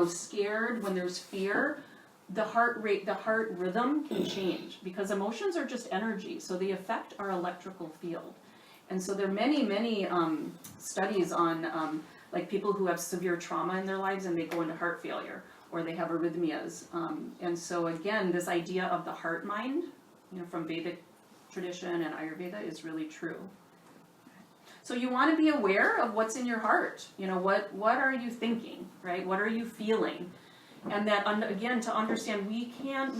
scared, when there's fear, the heart rate, the heart rhythm can change, because emotions are just energy, so they affect our electrical field. And so there are many studies on like people who have severe trauma in their lives and they go into heart failure, or they have arrhythmias. And so again, this idea of the heart mind, from Vedic tradition and Ayurveda, is really true. So you want to be aware of what's in your heart. What are you thinking, right? What are you feeling? And that, again, to understand, we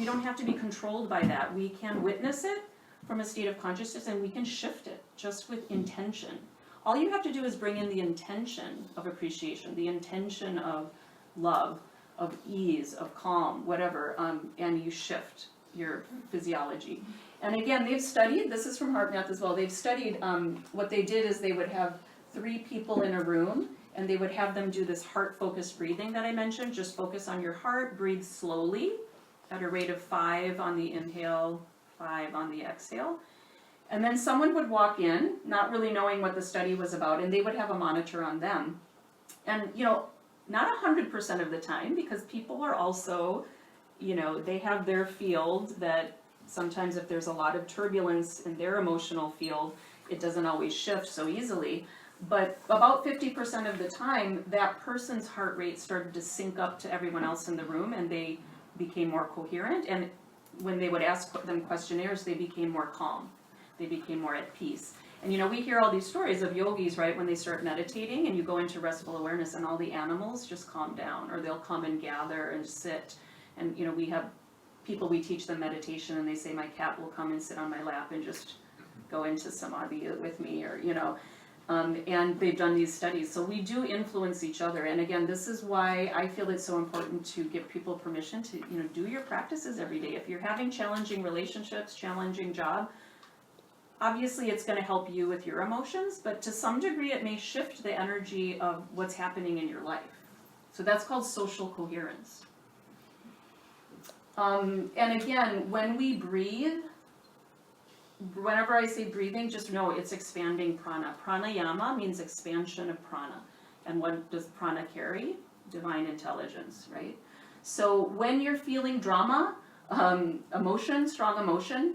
don't have to be controlled by that. We can witness it from a state of consciousness, and we can shift it just with intention. All you have to do is bring in the intention of appreciation, the intention of love, of ease, of calm, whatever, and you shift your physiology. And again, they've studied, this is from HeartMath as well, they've studied, what they did is they would have 3 people in a room, and they would have them do this heart-focused breathing that I mentioned. Just focus on your heart, breathe slowly at a rate of 5 on the inhale, 5 on the exhale. And then someone would walk in, not really knowing what the study was about, and they would have a monitor on them. And, not 100% of the time, because people are also, they have their field that sometimes if there's a lot of turbulence in their emotional field, it doesn't always shift so easily. But about 50% of the time, that person's heart rate started to sync up to everyone else in the room, and they became more coherent. And when they would ask them questionnaires, they became more calm. They became more at peace. And we hear all these stories of yogis, right, when they start meditating and you go into restful awareness and all the animals just calm down, or they'll come and gather and sit. And we have people, we teach them meditation, and they say, my cat will come and sit on my lap and just go into samadhi with me, or and they've done these studies. So we do influence each other. And again, this is why I feel it's so important to give people permission to do your practices every day. If you're having challenging relationships, challenging job, obviously it's going to help you with your emotions, but to some degree it may shift the energy of what's happening in your life. So that's called social coherence. And again, when we breathe, whenever I say breathing, just know it's expanding prana. Pranayama means expansion of prana. And what does prana carry? Divine intelligence, right? So when you're feeling drama, emotion, strong emotion,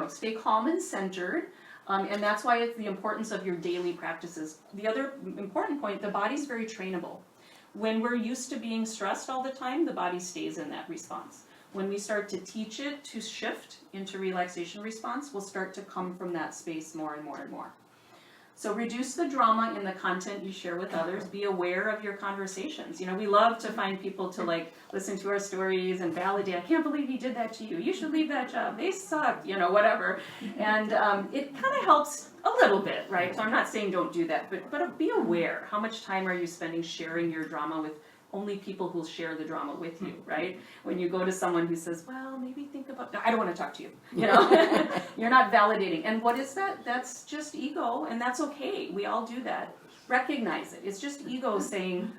stay calm and centered. And that's why it's the importance of your daily practices. The other important point, the body's very trainable. When we're used to being stressed all the time, the body stays in that response. When we start to teach it to shift into relaxation response, we'll start to come from that space more and more and more. So reduce the drama in the content you share with others. Be aware of your conversations. We love to find people to listen to our stories and validate. I can't believe he did that to you. You should leave that job. They suck, whatever. And it kind of helps a little bit, right? So I'm not saying don't do that, but be aware. How much time are you spending sharing your drama with only people who'll share the drama with you, right? When you go to someone who says, well, maybe think about, I don't want to talk to you, You're not validating. And what is that? That's just ego, and that's okay. We all do that. Recognize it. It's just ego saying,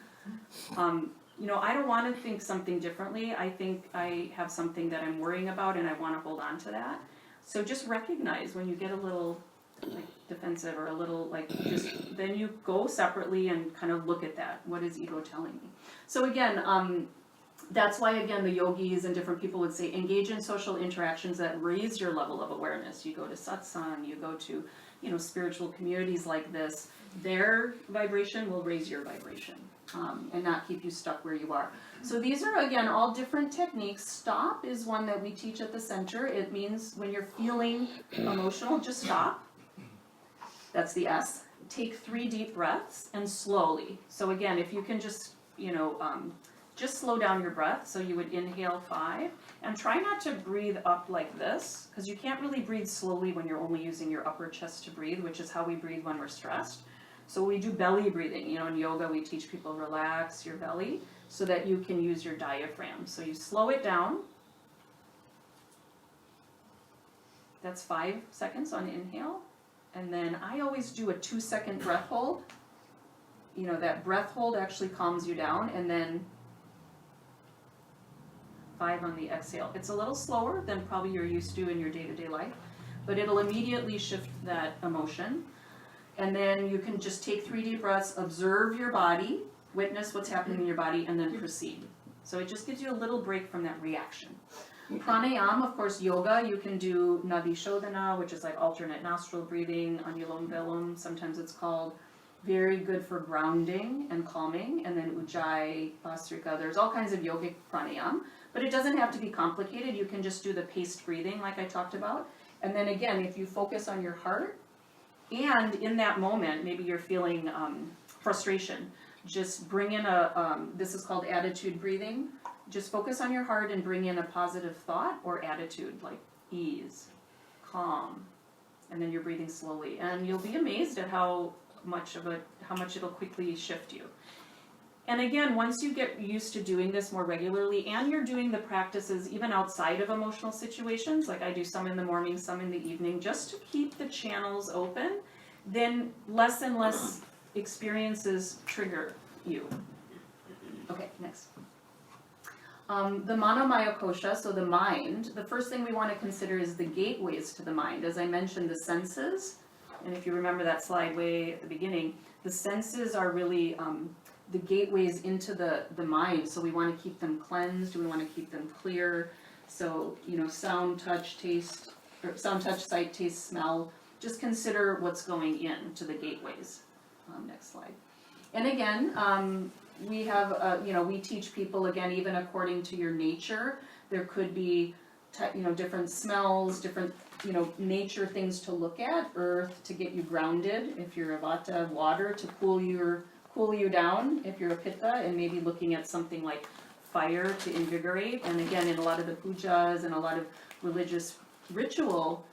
I don't want to think something differently. I think I have something that I'm worrying about, and I want to hold on to that. So just recognize when you get a little defensive or a little just then you go separately and kind of look at that. What is ego telling me? So again, that's why again the yogis and different people would say engage in social interactions that raise your level of awareness. You go to satsang, you go to spiritual communities like this. Their vibration will raise your vibration and not keep you stuck where you are. So these are again all different techniques. Stop is one that we teach at the center. It means when you're feeling emotional, just stop. That's the S. Take 3 deep breaths and slowly. So again, if you can just, just slow down your breath. So you would inhale 5 and try not to breathe up like this, because you can't really breathe slowly when you're only using your upper chest to breathe, which is how we breathe when we're stressed. So we do belly breathing. In yoga, we teach people relax your belly so that you can use your diaphragm. So you slow it down. That's 5 seconds on inhale. And then I always do a 2-second breath hold. That breath hold actually calms you down. And then 5 on the exhale. It's a little slower than probably you're used to in your day-to-day life, but it'll immediately shift that emotion. And then you can just take 3 deep breaths, observe your body, witness what's happening in your body, and then proceed. So it just gives you a little break from that reaction. Pranayama, of course, yoga, you can do Nadi Shodhana, which is like alternate nostril breathing, Anulom Vilom, sometimes it's called. Very good for grounding and calming. And then Ujjayi, Bhastrika, there's all kinds of yogic pranayama, but it doesn't have to be complicated. You can just do the paced breathing like I talked about. And then again, if you focus on your heart, and in that moment, maybe you're feeling frustration, just bring in this is called attitude breathing. Just focus on your heart and bring in a positive thought or attitude, like ease, calm, and then you're breathing slowly. And you'll be amazed at how much it'll quickly shift you. And again, once you get used to doing this more regularly, and you're doing the practices even outside of emotional situations, like I do some in the morning, some in the evening, just to keep the channels open, then less and less experiences trigger you. Okay, next. The Manomaya Kosha, so the mind, the first thing we want to consider is the gateways to the mind. As I mentioned, the senses, and if you remember that slide way at the beginning, the senses are really the gateways into the mind, so we want to keep them cleansed, we want to keep them clear. So, sound, touch, taste, or sound, touch, sight, taste, smell, just consider what's going in to the gateways. Next slide. And again, we have, we teach people, again, even according to your nature, there could be, different smells, different, nature things to look at, earth to get you grounded, if you're a vata, water to cool you down, if you're a pitta, and maybe looking at something like fire to invigorate. And again, in a lot of the pujas and a lot of religious ritual,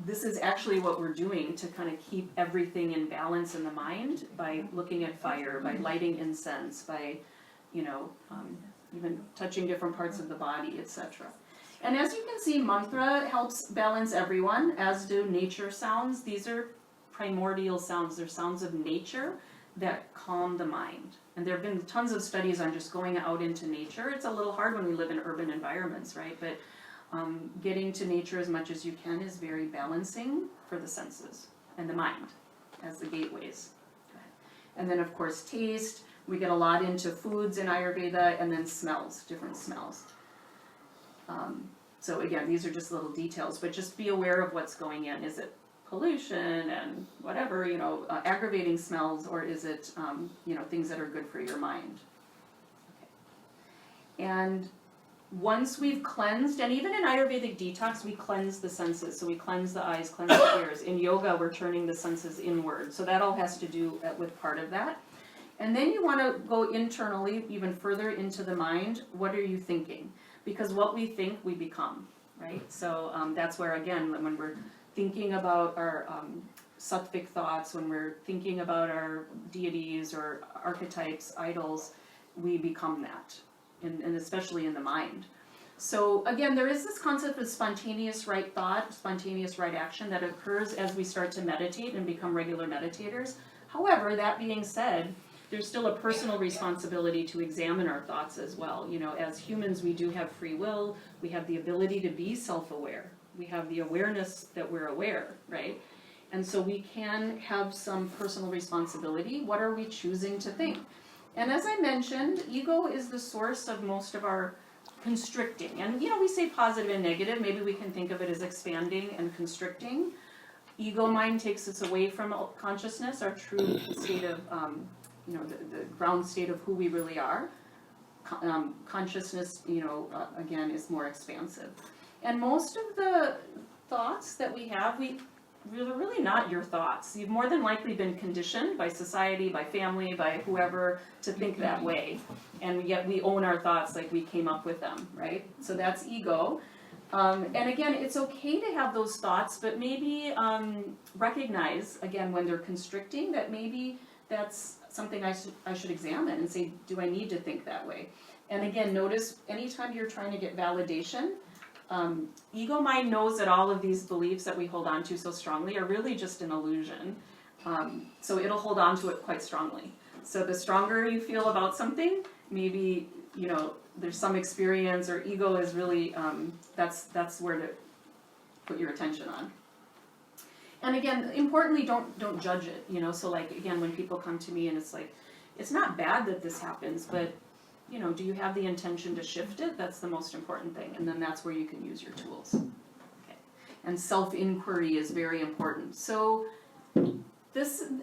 this is actually what we're doing to kind of keep everything in balance in the mind by looking at fire, by lighting incense, by, even touching different parts of the body, etc. And as you can see, mantra helps balance everyone, as do nature sounds. These are primordial sounds. They're sounds of nature that calm the mind. And there have been tons of studies on just going out into nature. It's a little hard when we live in urban environments, right? But getting to nature as much as you can is very balancing for the senses and the mind as the gateways. And then, of course, taste. We get a lot into foods in Ayurveda, and then smells, different smells. So again, these are just little details, but just be aware of what's going in. Is it pollution and whatever, aggravating smells, or is it, things that are good for your mind? Okay. And once we've cleansed, and even in Ayurvedic detox, we cleanse the senses. So we cleanse the eyes, cleanse the ears. In yoga, we're turning the senses inward. So that all has to do with part of that. And then you want to go internally, even further into the mind. What are you thinking? Because what we think, we become, right? So that's where, again, when we're thinking about our sattvic thoughts, when we're thinking about our deities or archetypes, idols, we become that. And especially in the mind. So again, there is this concept of spontaneous right thought, spontaneous right action that occurs as we start to meditate and become regular meditators. However, that being said, there's still a personal responsibility to examine our thoughts as well. As humans, we do have free will. We have the ability to be self-aware. We have the awareness that we're aware, right? And so we can have some personal responsibility. What are we choosing to think? And as I mentioned, ego is the source of most of our constricting. And, we say positive and negative. Maybe we can think of it as expanding and constricting. Ego mind takes us away from consciousness, our true state of, the ground state of who we really are. Consciousness, again, is more expansive. And most of the thoughts that we have, they're really not your thoughts. You've more than likely been conditioned by society, by family, by whoever to think that way. And yet we own our thoughts like we came up with them, right? So that's ego. And again, it's okay to have those thoughts, but maybe recognize, again, when they're constricting, that maybe that's something I should examine and say, do I need to think that way? And again, notice anytime you're trying to get validation, ego mind knows that all of these beliefs that we hold on to so strongly are really just an illusion. So it'll hold on to it quite strongly. So the stronger you feel about something, maybe, there's some experience, or ego is really, that's where to put your attention on. And again, importantly, don't judge it, so like, again, when people come to me and it's like, it's not bad that this happens, but you know, do you have the intention to shift it? That's the most important thing, and then that's where you can use your tools. Okay. And self-inquiry is very important. So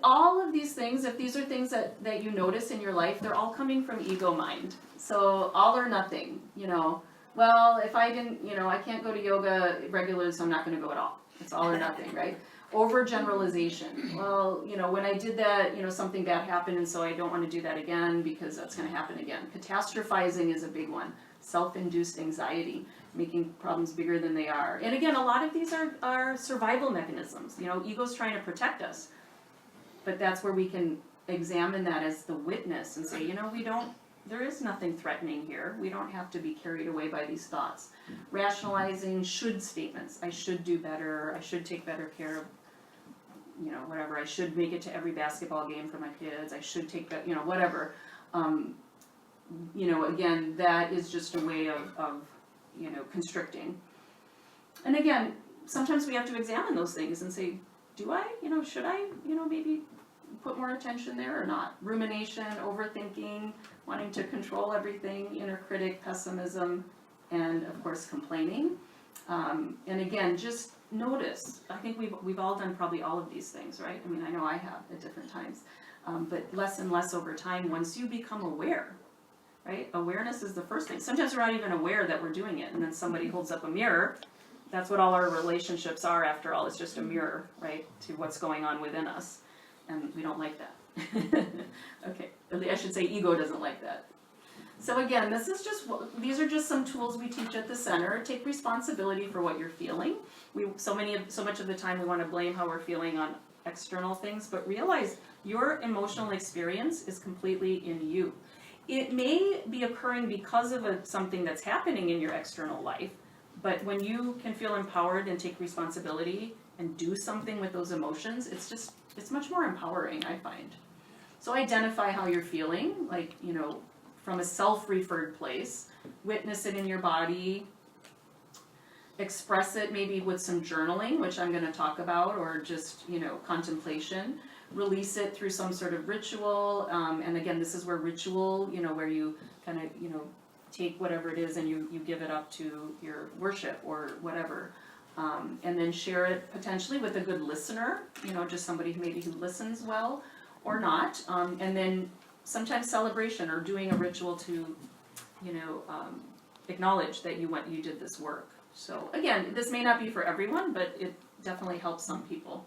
all of these things, if these are things that you notice in your life, they're all coming from ego mind. So all or nothing, you know, well, if I didn't, you know, I can't go to yoga regularly, so I'm not going to go at all. It's all or nothing, right? Overgeneralization. Well, you know, when I did that, you know, something bad happened, and so I don't want to do that again because that's going to happen again. Catastrophizing is a big one. Self-induced anxiety, making problems bigger than they are. And again, a lot of these are survival mechanisms. You know, ego's trying to protect us. But that's where we can examine that as the witness and say, you know, there is nothing threatening here. We don't have to be carried away by these thoughts. Rationalizing should statements. I should do better. I should take better care of, you know, whatever. I should make it to every basketball game for my kids. I should take that, you know, whatever. You know, again, that is just a way of, you know, constricting. And again, sometimes we have to examine those things and say, do I, you know, should I, you know, maybe put more attention there or not? Rumination, overthinking, wanting to control everything, inner critic, pessimism, and of course complaining. And again, just notice. I think we've all done probably all of these things, right? I mean, I know I have at different times, but less and less over time once you become aware, right? Awareness is the first thing. Sometimes we're not even aware that we're doing it, and then somebody holds up a mirror. That's what all our relationships are, after all. It's just a mirror, right, to what's going on within us. And we don't like that. Okay, I should say ego doesn't like that. So again, these are just some tools we teach at the center. Take responsibility for what you're feeling. So much of the time we want to blame how we're feeling on external things, but realize your emotional experience is completely in you. It may be occurring because of something that's happening in your external life, but when you can feel empowered and take responsibility and do something with those emotions, it's much more empowering, I find. So identify how you're feeling, like, you know, from a self-referred place. Witness it in your body. Express it maybe with some journaling, which I'm going to talk about, or just, you know, contemplation. Release it through some sort of ritual. And again, this is where ritual, you know, where you kind of, you know, take whatever it is and you give it up to your worship or whatever. And then share it potentially with a good listener, you know, just somebody who listens well or not. And then sometimes celebration or doing a ritual to, you know, acknowledge that you did this work. So again, this may not be for everyone, but it definitely helps some people.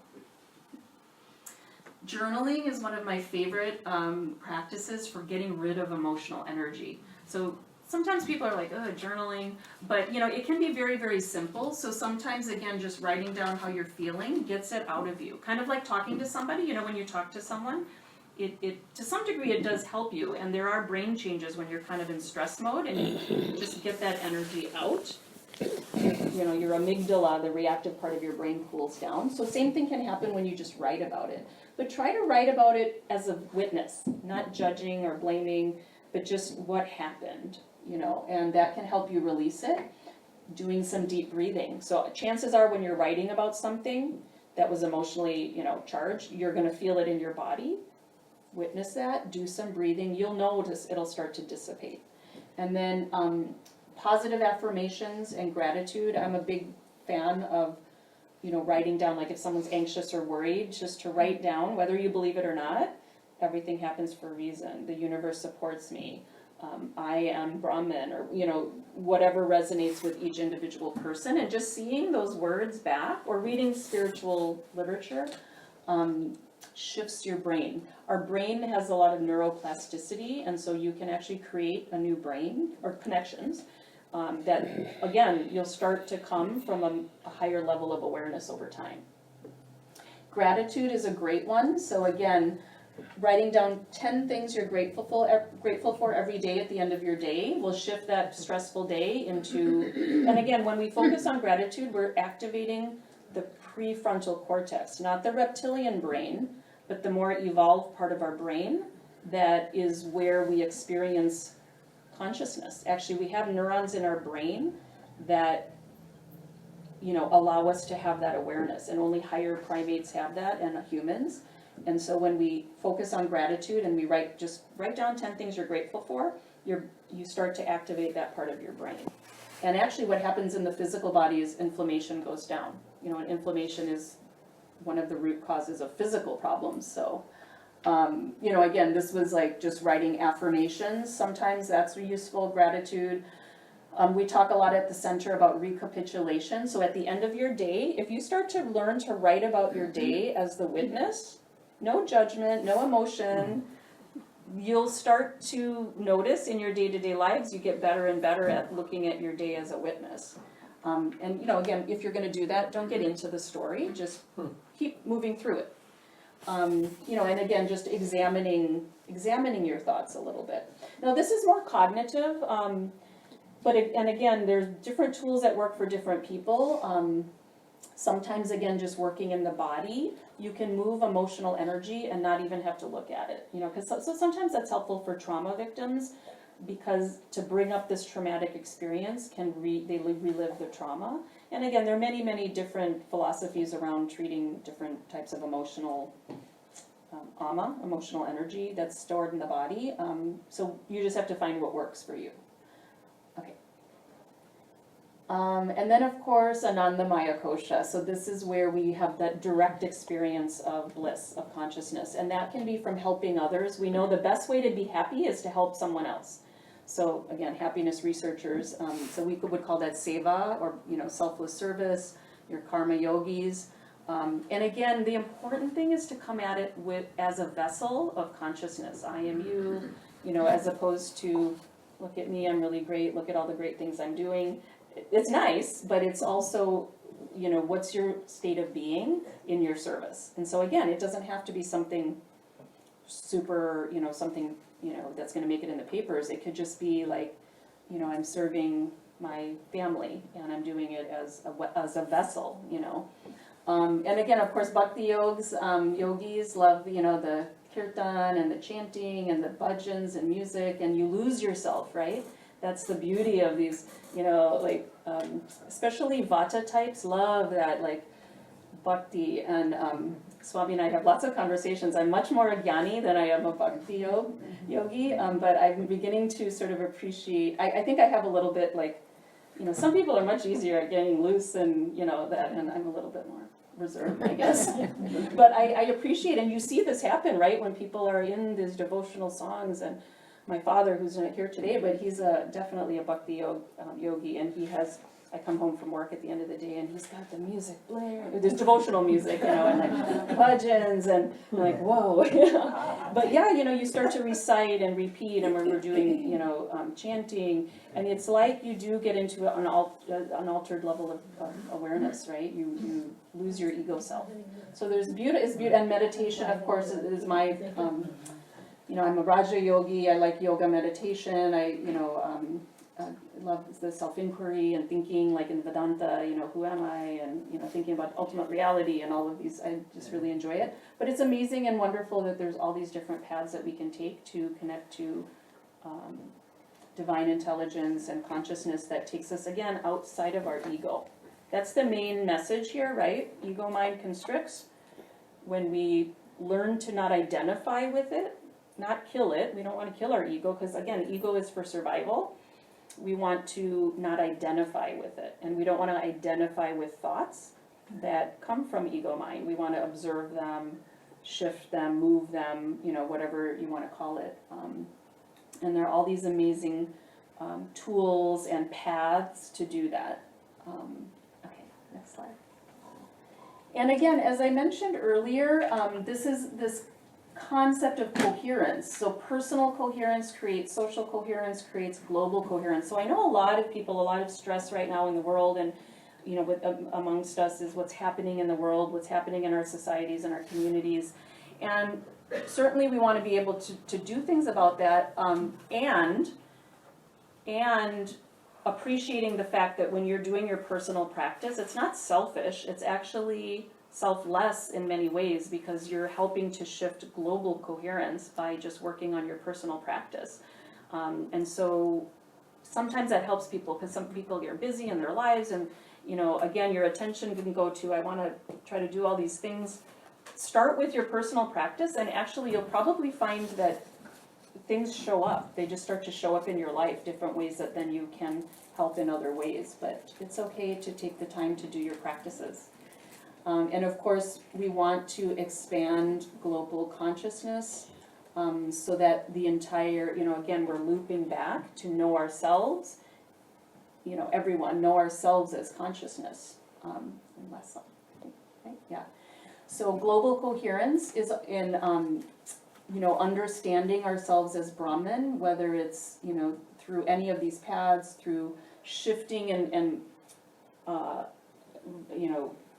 Journaling is one of my favorite practices for getting rid of emotional energy. So sometimes people are like, oh, journaling, but you know, it can be very, very simple. So sometimes, again, just writing down how you're feeling gets it out of you. Kind of like talking to somebody, you know, when you talk to someone, it to some degree it does help you. And there are brain changes when you're kind of in stress mode and you just get that energy out. You know, your amygdala, the reactive part of your brain, cools down. So same thing can happen when you just write about it. But try to write about it as a witness, not judging or blaming, but just what happened, you know, and that can help you release it. Doing some deep breathing. So chances are when you're writing about something that was emotionally, you know, charged, you're going to feel it in your body. Witness that, do some breathing. You'll notice it'll start to dissipate. And then positive affirmations and gratitude. I'm a big fan of, you know, writing down, like if someone's anxious or worried, just to write down, whether you believe it or not, everything happens for a reason. The universe supports me. I am Brahman, or, you know, whatever resonates with each individual person, and just seeing those words back or reading spiritual literature shifts your brain. Our brain has a lot of neuroplasticity, and so you can actually create a new brain or connections that, again, you'll start to come from a higher level of awareness over time. Gratitude is a great one. So again, writing down 10 things you're grateful for every day at the end of your day will shift that stressful day into, and again, when we focus on gratitude, we're activating the prefrontal cortex, not the reptilian brain, but the more evolved part of our brain that is where we experience consciousness. Actually, we have neurons in our brain that, you know, allow us to have that awareness, and only higher primates have that, and humans. And so when we focus on gratitude and we write down 10 things you're grateful for, you start to activate that part of your brain. And actually what happens in the physical body is inflammation goes down. You know, and inflammation is one of the root causes of physical problems. So, you know, again, this was like just writing affirmations. Sometimes that's useful, gratitude. We talk a lot at the center about recapitulation. So at the end of your day, if you start to learn to write about your day as the witness, no judgment, no emotion, you'll start to notice in your day-to-day lives, you get better and better at looking at your day as a witness. And, you know, again, if you're going to do that, don't get into the story, just keep moving through it. You know, and again, just examining your thoughts a little bit. Now, this is more cognitive, and again, there's different tools that work for different people. Sometimes, again, just working in the body, you can move emotional energy and not even have to look at it. You know, because so sometimes that's helpful for trauma victims, because to bring up this traumatic experience they relive the trauma. And again, there are many, many different philosophies around treating different types of emotional emotional energy that's stored in the body. So you just have to find what works for you. Okay. And then, of course, Anandamaya Kosha. So this is where we have that direct experience of bliss, of consciousness. And that can be from helping others. We know the best way to be happy is to help someone else. So again, happiness researchers, so we would call that seva, or, you know, selfless service, your karma yogis. And again, the important thing is to come at it as a vessel of consciousness. I am you, you know, as opposed to, look at me, I'm really great, look at all the great things I'm doing. It's nice, but it's also, you know, what's your state of being in your service? And so again, it doesn't have to be something super, you know, something, you know, that's going to make it in the papers. It could just be like, you know, I'm serving my family and I'm doing it as a vessel, you know. And again, of course, bhakti yogis love, you know, the kirtan and the chanting and the bhajans and music, and you lose yourself, right? That's the beauty of these, you know, like, especially vata types love that, like, bhakti. And Swami and I have lots of conversations. I'm much more a jnani than I am a bhakti yogi, but I'm beginning to sort of appreciate, I think I have a little bit, like, you know, some people are much easier at getting loose and, you know, that, and I'm a little bit more reserved, I guess. But I appreciate, and you see this happen, right, when people are in these devotional songs. And my father, who's not here today, but he's definitely a bhakti yogi, and he has, I come home from work at the end of the day, and he's got the music blaring. There's devotional music, you know, and like bhajans, and like, whoa. But yeah, you know, you start to recite and repeat, and we're doing, you know, chanting, and it's like you do get into an altered level of awareness, right? You lose your ego self. So there's beauty, and meditation, of course, is my, you know, I'm a Raja yogi. I like yoga meditation. I love the self-inquiry and thinking, like in Vedanta, you know, who am I? And, you know, thinking about ultimate reality and all of these. I just really enjoy it. But it's amazing and wonderful that there's all these different paths that we can take to connect to divine intelligence and consciousness that takes us, again, outside of our ego. That's the main message here, right? Ego mind constricts. When we learn to not identify with it, not kill it. We don't want to kill our ego, because, again, ego is for survival. We want to not identify with it, and we don't want to identify with thoughts that come from ego mind. We want to observe them, shift them, move them, you know, whatever you want to call it. And there are all these amazing tools and paths to do that. Okay, next slide. And again, as I mentioned earlier, this concept of coherence. So personal coherence creates social coherence, creates global coherence. So I know a lot of people, a lot of stress right now in the world, and, you know, amongst us is what's happening in the world, what's happening in our societies and our communities. And certainly we want to be able to do things about that, and appreciating the fact that when you're doing your personal practice, it's not selfish, it's actually selfless in many ways, because you're helping to shift global coherence by just working on your personal practice. And so sometimes that helps people, because some people get busy in their lives, and, you know, again, your attention can go to, I want to try to do all these things start with your personal practice, and actually you'll probably find that things show up. They just start to show up in your life, different ways that then you can help in other ways. But it's okay to take the time to do your practices. And of course, we want to expand global consciousness so that the entire, again, we're looping back to know ourselves, everyone, know ourselves as consciousness. Yeah. So global coherence is in, understanding ourselves as Brahman, whether it's, through any of these paths, through shifting and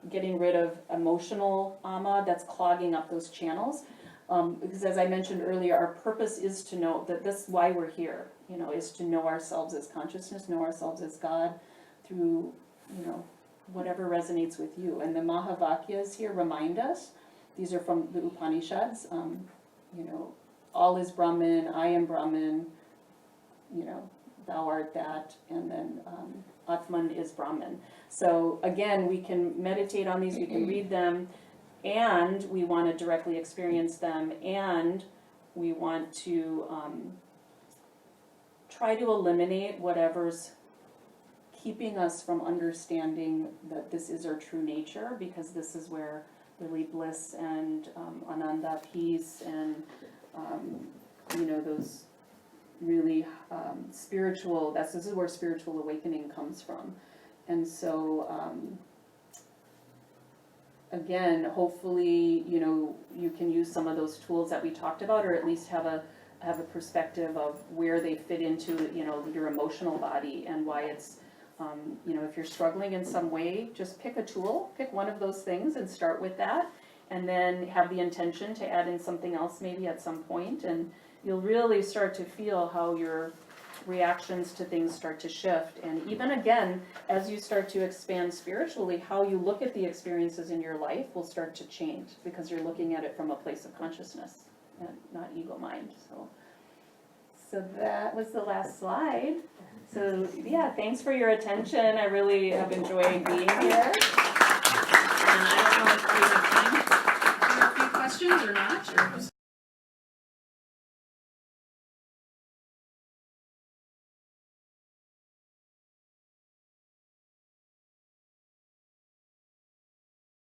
getting rid of emotional ama that's clogging up those channels. Because as I mentioned earlier, our purpose is to know that this is why we're here, is to know ourselves as consciousness, know ourselves as God through, whatever resonates with you. And the Mahavakyas here remind us, these are from the Upanishads, all is Brahman, I am Brahman, thou art that, and then Atman is Brahman. So again, we can meditate on these, we can read them, and we want to directly experience them, and we want to try to eliminate whatever's keeping us from understanding that this is our true nature, because this is where really bliss and ananda, peace, and those really spiritual, this is where spiritual awakening comes from. And so again, hopefully you can use some of those tools that we talked about, or at least have a perspective of where they fit into your emotional body, and why it's if you're struggling in some way, just pick a tool, pick one of those things and start with that, and then have the intention to add in something else maybe at some point, and you'll really start to feel how your reactions to things start to shift. And even again, as you start to expand spiritually, how you look at the experiences in your life will start to change, because you're looking at it from a place of consciousness and not ego mind. So that was the last slide. So yeah, thanks for your attention. I really have enjoyed being here. And I don't know if we have time for a few questions or not.